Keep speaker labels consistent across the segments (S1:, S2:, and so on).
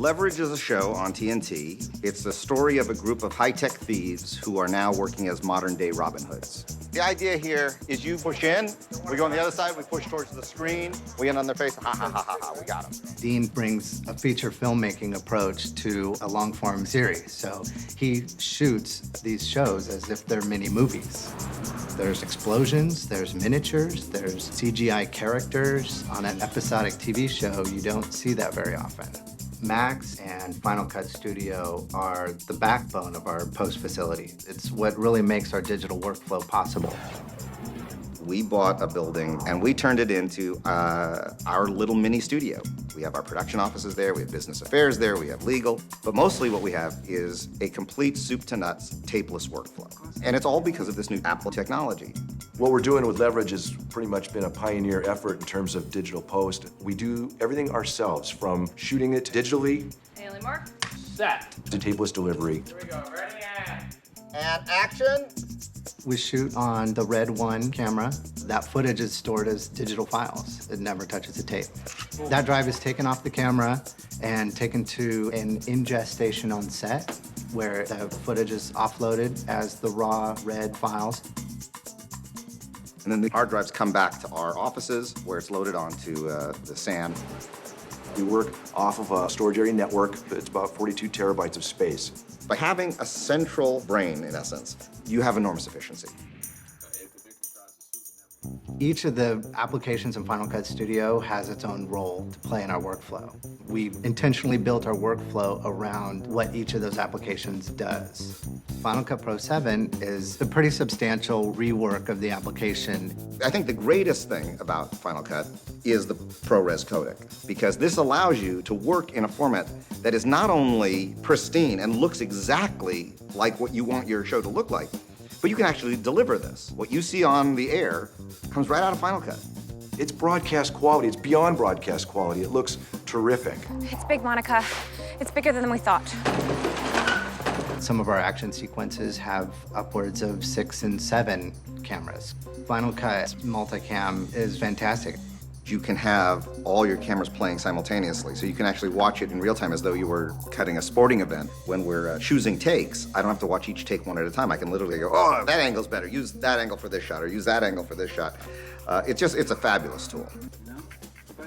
S1: Leverage is a show on TNT. It's the story of a group of high-tech thieves who are now working as modern-day Robin Hoods. The idea here is you push in, we go on the other side, we push towards the screen, we end on their face, ha, ha, ha, ha, ha, we got them.
S2: Dean brings a feature filmmaking approach to a long-form series. So he shoots these shows as if they're mini movies. There's explosions, there's miniatures, there's CGI characters. On an episodic TV show, you don't see that very often. Max and Final Cut Studio are the backbone of our post facility. It's what really makes our digital workflow possible.
S1: We bought a building and we turned it into our little mini studio. We have our production offices there, we have business affairs there, we have legal, but mostly what we have is a complete soup to nuts, tapeless workflow. And it's all because of this new Apple technology.
S3: What we're doing with Leverage has pretty much been a pioneer effort in terms of digital post. We do everything ourselves, from shooting it digitally
S4: Haley Mark, set.
S3: to tapeless delivery.
S4: Here we go, ready
S1: And action.
S2: We shoot on the Red 1 camera. That footage is stored as digital files. It never touches the tape. That drive is taken off the camera and taken to an ingest station on set, where the footage is offloaded as the raw red files.
S1: And then the hard drives come back to our offices where it's loaded onto the SAN.
S3: We work off of a storage area network. It's about 42 terabytes of space.
S1: By having a central brain, in essence, you have enormous efficiency.
S2: Each of the applications in Final Cut Studio has its own role to play in our workflow. We intentionally built our workflow around what each of those applications does. Final Cut Pro 7 is a pretty substantial rework of the application.
S1: I think the greatest thing about Final Cut is the ProRes codec, because this allows you to work in a format that is not only pristine and looks exactly like what you want your show to look like, but you can actually deliver this. What you see on the air comes right out of Final Cut.
S3: It's broadcast quality. It's beyond broadcast quality. It looks terrific.
S5: It's big, Monica. It's bigger than we thought.
S2: Some of our action sequences have upwards of 6 and 7 cameras. Final Cut multicam is fantastic.
S1: You can have all your cameras playing simultaneously, so you can actually watch it in real time as though you were cutting a sporting event. When we're choosing takes, I don't have to watch each take one at a time. I can literally go, oh, that angle's better. Use that angle for this shot, or use that angle for this shot. It's a fabulous tool.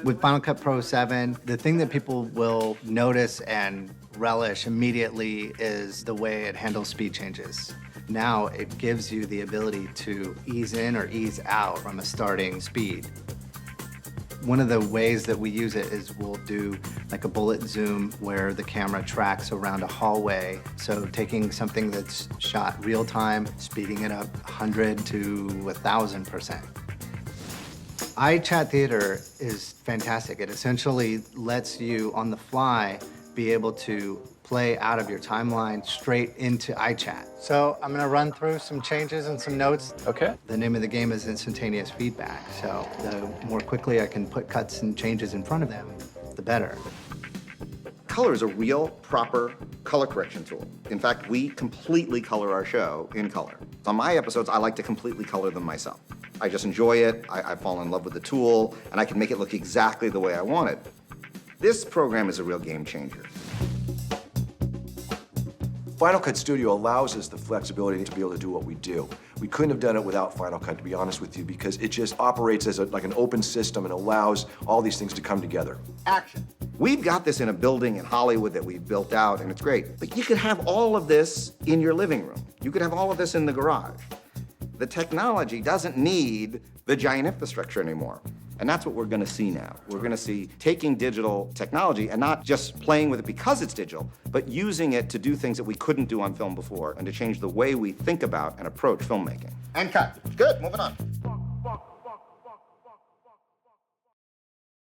S2: With Final Cut Pro 7, the thing that people will notice and relish immediately is the way it handles speed changes. Now it gives you the ability to ease in or ease out from a starting speed. One of the ways that we use it is we'll do like a bullet zoom where the camera tracks around a hallway. So taking something that's shot real time, speeding it up 100 to 1,000%. iChat Theater is fantastic. It essentially lets you on the fly be able to play out of your timeline straight into iChat. So I'm gonna run through some changes and some notes.
S6: Okay.
S2: The name of the game is instantaneous feedback. So the more quickly I can put cuts and changes in front of them, the better.
S1: Color is a real, proper color correction tool. In fact, we completely color our show in color. On my episodes, I like to completely color them myself. I just enjoy it, I fall in love with the tool, and I can make it look exactly the way I want it. This program is a real game changer.
S3: Final Cut Studio allows us the flexibility to be able to do what we do. We couldn't have done it without Final Cut, to be honest with you, because it just operates as like an open system and allows all these things to come together.
S1: Action. We've got this in a building in Hollywood that we've built out, and it's great. But you could have all of this in your living room. You could have all of this in the garage. The technology doesn't need the giant infrastructure anymore. And that's what we're gonna see now. We're gonna see taking digital technology and not just playing with it because it's digital, but using it to do things that we couldn't do on film before and to change the way we think about and approach filmmaking. And cut. Good, moving on.